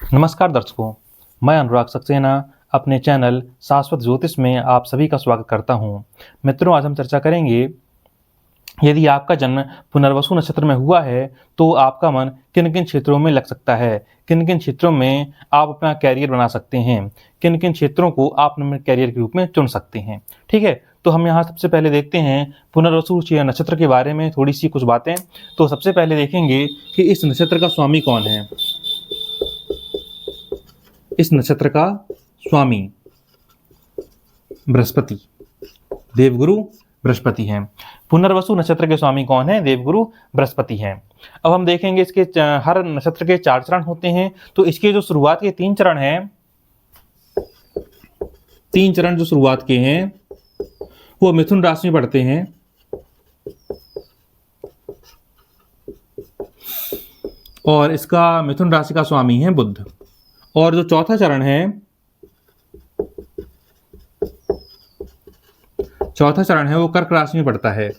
नमस्कार दर्शकों, मैं अनुराग सक्सेना अपने चैनल शाश्वत ज्योतिष में आप सभी का स्वागत करता हूं। मित्रों, आज हम चर्चा करेंगे, यदि आपका जन्म पुनर्वसु नक्षत्र में हुआ है तो आपका मन किन किन क्षेत्रों में लग सकता है, किन किन क्षेत्रों में आप अपना कैरियर बना सकते हैं, किन किन क्षेत्रों को आप अपने कैरियर के रूप में चुन सकते हैं। ठीक है, तो हम यहाँ सबसे पहले देखते हैं पुनर्वसु नक्षत्र के बारे में थोड़ी सी कुछ बातें। तो सबसे पहले देखेंगे कि इस नक्षत्र का स्वामी कौन है। इस नक्षत्र का स्वामी बृहस्पति, देवगुरु बृहस्पति हैं। पुनर्वसु नक्षत्र के स्वामी कौन है? देवगुरु बृहस्पति हैं। अब हम देखेंगे इसके हर नक्षत्र के 4 चरण होते हैं। तो इसके जो शुरुआत के 3 चरण हैं, 3 चरण जो शुरुआत के हैं वो मिथुन राशि में पड़ते हैं। और इसका मिथुन राशि का स्वामी है बुध। और जो चौथा चरण है, वो कर्क राशि में पड़ता है।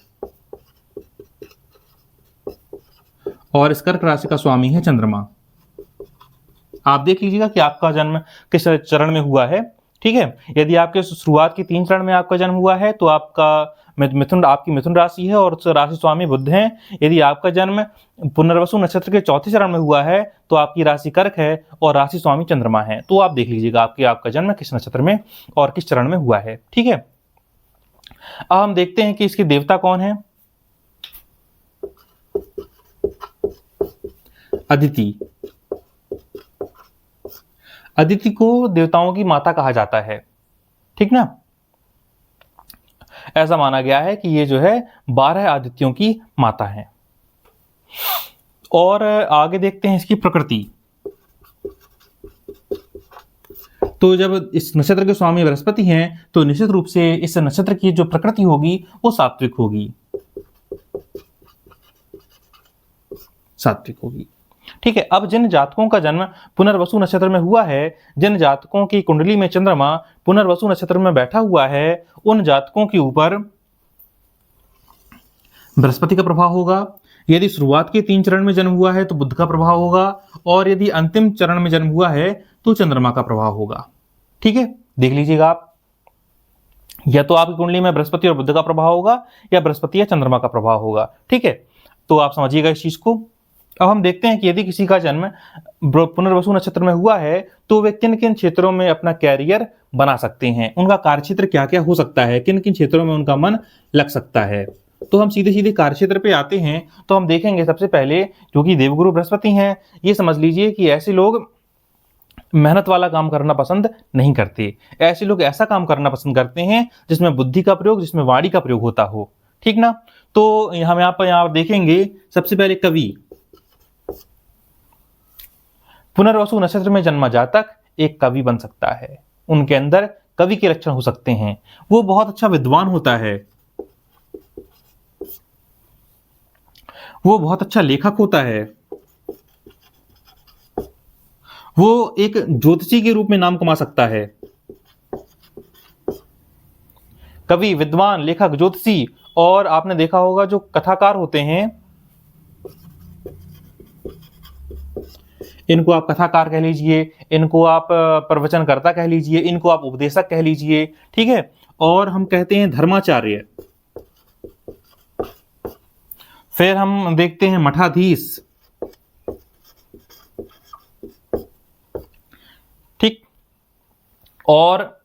और इस कर्क राशि का स्वामी है चंद्रमा। आप देख लीजिएगा कि आपका जन्म किस चरण में हुआ है। ठीक है, यदि आपके शुरुआत की 3 चरण में आपका जन्म हुआ है तो आपका आपकी मिथुन राशि है और राशि स्वामी बुध हैं। यदि आपका जन्म पुनर्वसु नक्षत्र के 4थे चरण में हुआ है तो आपकी राशि कर्क है और राशि स्वामी चंद्रमा है। तो आप देख लीजिएगा आपका जन्म किस नक्षत्र में और किस चरण में हुआ है। ठीक है, अब हम देखते हैं कि इसके देवता कौन है। अदिति। अदिति को देवताओं की माता कहा जाता है। ठीक ना, ऐसा माना गया है कि ये जो है 12 आदित्यों की माता है। और आगे देखते हैं इसकी प्रकृति। तो जब इस नक्षत्र के स्वामी बृहस्पति हैं तो निश्चित रूप से इस नक्षत्र की जो प्रकृति होगी वो सात्विक होगी। ठीक है, अब जिन जातकों का जन्म पुनर्वसु नक्षत्र में हुआ है, जिन जातकों की कुंडली में चंद्रमा पुनर्वसु नक्षत्र में बैठा हुआ है, उन जातकों के ऊपर बृहस्पति का प्रभाव होगा। यदि शुरुआत के 3 चरण में जन्म हुआ है तो बुध का प्रभाव होगा। और यदि अंतिम चरण में जन्म हुआ है तो चंद्रमा का प्रभाव होगा। ठीक है, देख लीजिएगा आप, या तो आपकी कुंडली में बृहस्पति और बुध का प्रभाव होगा या बृहस्पति या चंद्रमा का प्रभाव होगा। ठीक है, तो आप समझिएगा इस चीज को। अब हम देखते हैं कि यदि किसी का जन्म पुनर्वसु नक्षत्र में हुआ है तो वे किन किन क्षेत्रों में अपना कैरियर बना सकते हैं, उनका कार्यक्षेत्र क्या क्या हो सकता है, किन किन क्षेत्रों में उनका मन लग सकता है। तो हम सीधे सीधे कार्यक्षेत्र पे आते हैं। तो हम देखेंगे सबसे पहले, जो कि देवगुरु बृहस्पति हैं, ये समझ लीजिए कि ऐसे लोग मेहनत वाला काम करना पसंद नहीं करते। ऐसे लोग ऐसा काम करना पसंद करते हैं जिसमें बुद्धि का प्रयोग, जिसमें वाणी का प्रयोग होता हो। ठीक ना, तो हम यहाँ देखेंगे सबसे पहले कवि। पुनर्वसु नक्षत्र में जन्मा जातक एक कवि बन सकता है। उनके अंदर कवि के लक्षण हो सकते हैं। वो बहुत अच्छा विद्वान होता है, वो बहुत अच्छा लेखक होता है, वो एक ज्योतिषी के रूप में नाम कमा सकता है। कवि, विद्वान, लेखक, ज्योतिषी। और आपने देखा होगा जो कथाकार होते हैं, इनको आप कथाकार कह लीजिए, इनको आप प्रवचनकर्ता कह लीजिए, इनको आप उपदेशक कह लीजिए। ठीक है, और हम कहते हैं धर्माचार्य। फिर हम देखते हैं मठाधीश। ठीक, और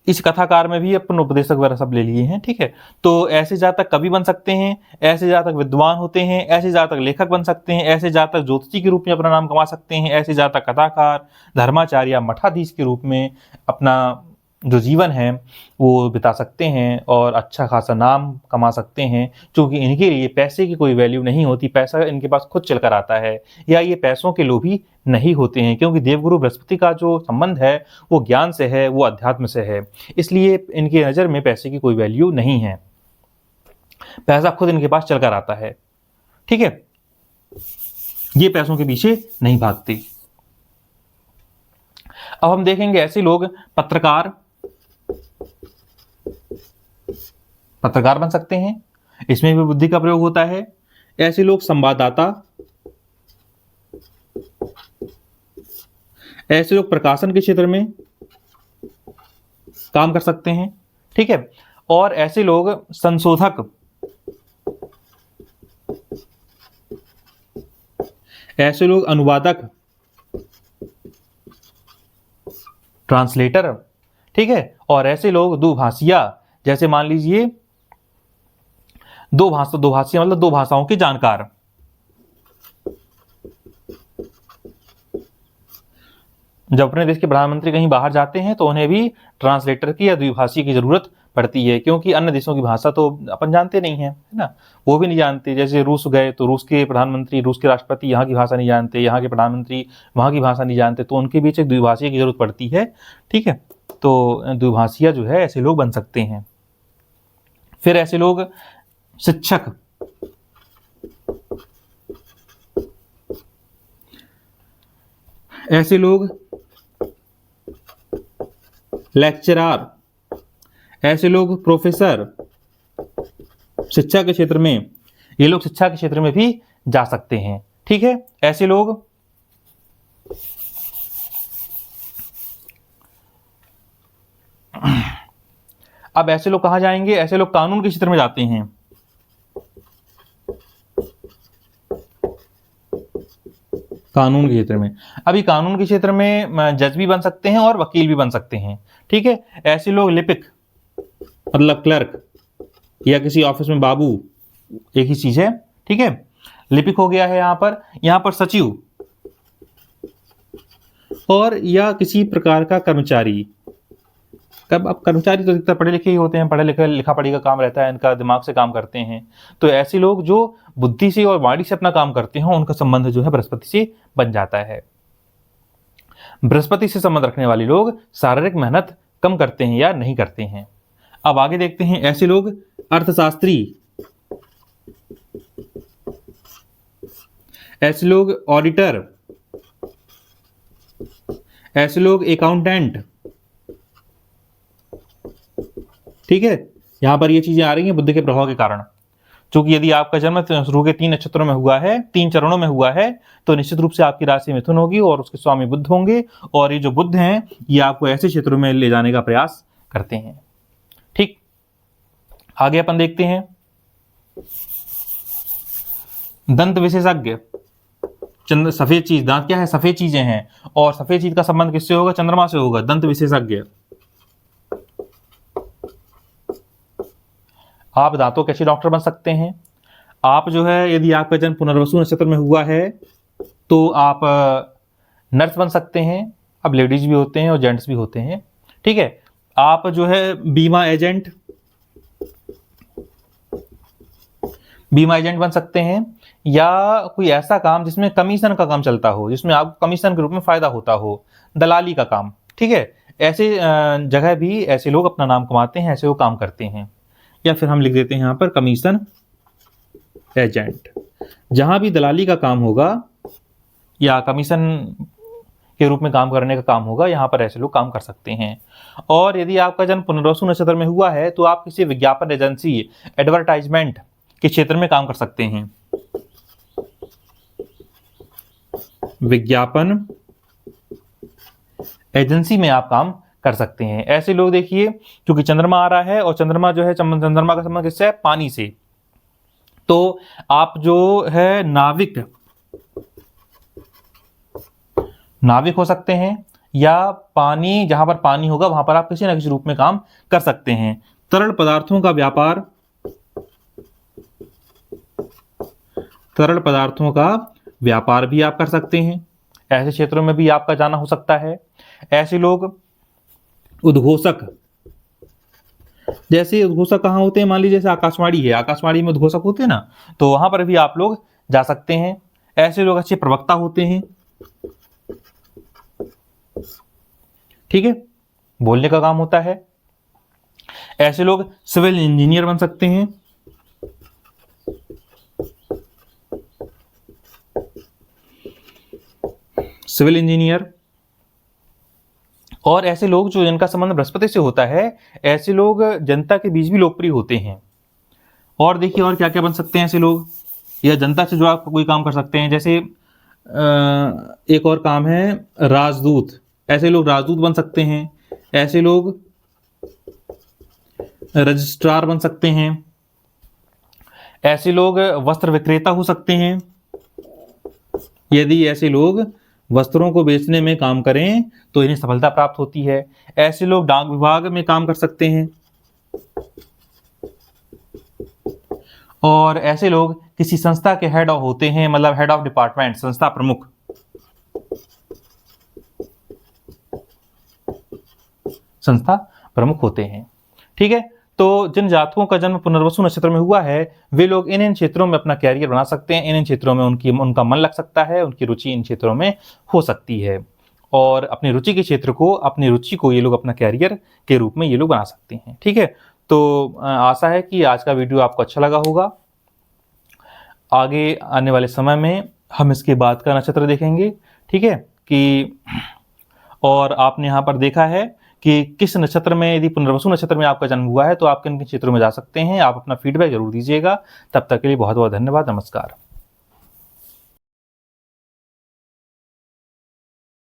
इस कथाकार में भी अपन उपदेशक वगैरह सब ले लिए हैं। ठीक है, तो ऐसे जातक कवि बन सकते हैं, ऐसे जातक विद्वान होते हैं, ऐसे जातक लेखक बन सकते हैं, ऐसे जातक ज्योतिषी के रूप में अपना नाम कमा सकते हैं, ऐसे जातक कथाकार, धर्माचार्य, मठाधीश के रूप में अपना जो जीवन है वो बिता सकते हैं और अच्छा खासा नाम कमा सकते हैं। क्योंकि इनके लिए पैसे की कोई वैल्यू नहीं होती, पैसा इनके पास खुद चल कर आता है, या ये पैसों के लोभी नहीं होते हैं। क्योंकि देवगुरु बृहस्पति का जो संबंध है वो ज्ञान से है, वो अध्यात्म से है, इसलिए इनकी नज़र में पैसे की कोई वैल्यू नहीं है। पैसा खुद इनके पास चल कर आता है। ठीक है, ये पैसों के पीछे नहीं भागते। अब हम देखेंगे ऐसे लोग पत्रकार बन सकते हैं, इसमें भी बुद्धि का प्रयोग होता है। ऐसे लोग संवाददाता, ऐसे लोग प्रकाशन के क्षेत्र में काम कर सकते हैं, ठीक है। और ऐसे लोग संशोधक, ऐसे लोग अनुवादक, ट्रांसलेटर, ठीक है। और ऐसे लोग दुभाषिया, जैसे मान लीजिए दुभाषिया मतलब दो भाषाओं के जानकार। जब अपने देश के प्रधानमंत्री कहीं बाहर जाते हैं तो उन्हें भी ट्रांसलेटर की या द्विभाषी की जरूरत पड़ती है, क्योंकि अन्य देशों की भाषा तो अपन जानते नहीं है ना, वो भी नहीं जानते। जैसे रूस गए तो रूस के प्रधानमंत्री, रूस के राष्ट्रपति यहाँ की भाषा नहीं जानते, यहाँ के प्रधानमंत्री वहाँ की भाषा नहीं जानते, तो उनके बीच एक द्विभाषी की जरूरत पड़ती है, ठीक है। तो द्विभाषिया जो है ऐसे लोग बन सकते हैं। फिर ऐसे लोग शिक्षक, ऐसे लोग लेक्चरर, ऐसे लोग प्रोफेसर, शिक्षा के क्षेत्र में, ये लोग शिक्षा के क्षेत्र में भी जा सकते हैं, ठीक है। ऐसे लोग अब ऐसे लोग कहां जाएंगे, ऐसे लोग कानून के क्षेत्र में जाते हैं। कानून के क्षेत्र में, अभी कानून के क्षेत्र में जज भी बन सकते हैं और वकील भी बन सकते हैं, ठीक है। ऐसे लोग लिपिक मतलब क्लर्क, या किसी ऑफिस में बाबू, एक ही चीज है, ठीक है। लिपिक हो गया है यहाँ पर सचिव, और या किसी प्रकार का कर्मचारी। अब कर्मचारी तो अधिकतर पढ़े लिखे ही होते हैं, पढ़े लिखे लिखा पढ़ी का काम रहता है, इनका दिमाग से काम करते हैं। तो ऐसे लोग जो बुद्धि से और वाणी से अपना काम करते हैं, उनका संबंध जो है बृहस्पति से बन जाता है। बृहस्पति से संबंध रखने वाले लोग शारीरिक मेहनत कम करते हैं या नहीं करते हैं। अब आगे देखते हैं, ऐसे लोग अर्थशास्त्री, ऐसे लोग ऑडिटर, ऐसे लोग अकाउंटेंट, ठीक है। यहां पर ये चीजें आ रही हैं बुध के प्रभाव के कारण। क्योंकि यदि आपका जन्म शुरू के 3 नक्षत्रों में हुआ है, 3 चरणों में हुआ है, तो निश्चित रूप से आपकी राशि मिथुन होगी और उसके स्वामी बुध होंगे, और ये जो बुध हैं ये आपको ऐसे क्षेत्रों में ले जाने का प्रयास करते हैं, ठीक। आगे अपन देखते हैं, दंत विशेषज्ञ, सफेद चीज, दांत क्या है, सफेद चीजें हैं, और सफेद चीज का संबंध किससे होगा, चंद्रमा से होगा। दंत विशेषज्ञ, आप दांतों के अच्छे डॉक्टर बन सकते हैं। आप जो है, यदि आपका जन्म पुनर्वसु नक्षत्र में हुआ है तो आप नर्स बन सकते हैं। अब लेडीज भी होते हैं और जेंट्स भी होते हैं, ठीक है। आप जो है बीमा एजेंट बन सकते हैं, या कोई ऐसा काम जिसमें कमीशन का काम चलता हो, जिसमें आपको कमीशन के रूप में फायदा होता हो, दलाली का काम, ठीक है। ऐसे जगह भी ऐसे लोग अपना नाम कमाते हैं, ऐसे वो काम करते हैं। या फिर हम लिख देते हैं यहां पर कमीशन एजेंट। जहां भी दलाली का काम होगा या कमीशन के रूप में काम करने का काम होगा, यहां पर ऐसे लोग काम कर सकते हैं। और यदि आपका जन्म पुनर्वसु नक्षत्र में हुआ है तो आप किसी विज्ञापन एजेंसी, एडवर्टाइजमेंट के क्षेत्र में काम कर सकते हैं। विज्ञापन एजेंसी में आप काम कर सकते हैं। ऐसे लोग देखिए, क्योंकि चंद्रमा आ रहा है और चंद्रमा जो है, चंद्रमा का संबंध किससे है, पानी से, तो आप जो है नाविक हो सकते हैं, या पानी, जहां पर पानी होगा वहां पर आप किसी न किसी रूप में काम कर सकते हैं। तरल पदार्थों का व्यापार, तरल पदार्थों का व्यापार भी आप कर सकते हैं, ऐसे क्षेत्रों में भी आपका जाना हो सकता है। ऐसे लोग उद्घोषक, जैसे उद्घोषक कहाँ होते हैं, मान लीजिए जैसे आकाशवाणी है, आकाशवाणी में उद्घोषक होते हैं ना, तो वहां पर भी आप लोग जा सकते हैं। ऐसे लोग अच्छे प्रवक्ता होते हैं, ठीक है, बोलने का काम होता है। ऐसे लोग सिविल इंजीनियर बन सकते हैं, सिविल इंजीनियर। और ऐसे लोग जो जिनका संबंध बृहस्पति से होता है, ऐसे लोग जनता के बीच भी लोकप्रिय होते हैं। और देखिए और क्या क्या बन सकते हैं ऐसे लोग, या जनता से जो आप कोई काम कर सकते हैं, जैसे एक और काम है राजदूत, ऐसे लोग राजदूत बन सकते हैं, ऐसे लोग रजिस्ट्रार बन सकते हैं, ऐसे लोग वस्त्र विक्रेता हो सकते हैं, यदि ऐसे लोग वस्त्रों को बेचने में काम करें तो इन्हें सफलता प्राप्त होती है। ऐसे लोग डाक विभाग में काम कर सकते हैं, और ऐसे लोग किसी संस्था के हेड होते हैं, मतलब हेड ऑफ डिपार्टमेंट, संस्था प्रमुख, संस्था प्रमुख होते हैं। ठीक है, तो जिन जातकों का जन्म पुनर्वसु नक्षत्र में हुआ है वे लोग इन इन क्षेत्रों में अपना कैरियर बना सकते हैं, इन इन क्षेत्रों में उनका मन लग सकता है, उनकी रुचि इन क्षेत्रों में हो सकती है, और अपनी रुचि के क्षेत्र को, अपनी रुचि को ये लोग अपना कैरियर के रूप में ये लोग बना सकते हैं। ठीक है, तो आशा है कि आज का वीडियो आपको अच्छा लगा होगा। आगे आने वाले समय में हम इसके बाद का नक्षत्र देखेंगे। ठीक है, कि और आपने यहाँ पर देखा है कि किस नक्षत्र में, यदि पुनर्वसु नक्षत्र में आपका जन्म हुआ है तो आप किन किन क्षेत्रों में जा सकते हैं। आप अपना फीडबैक जरूर दीजिएगा। तब तक के लिए बहुत बहुत धन्यवाद। नमस्कार।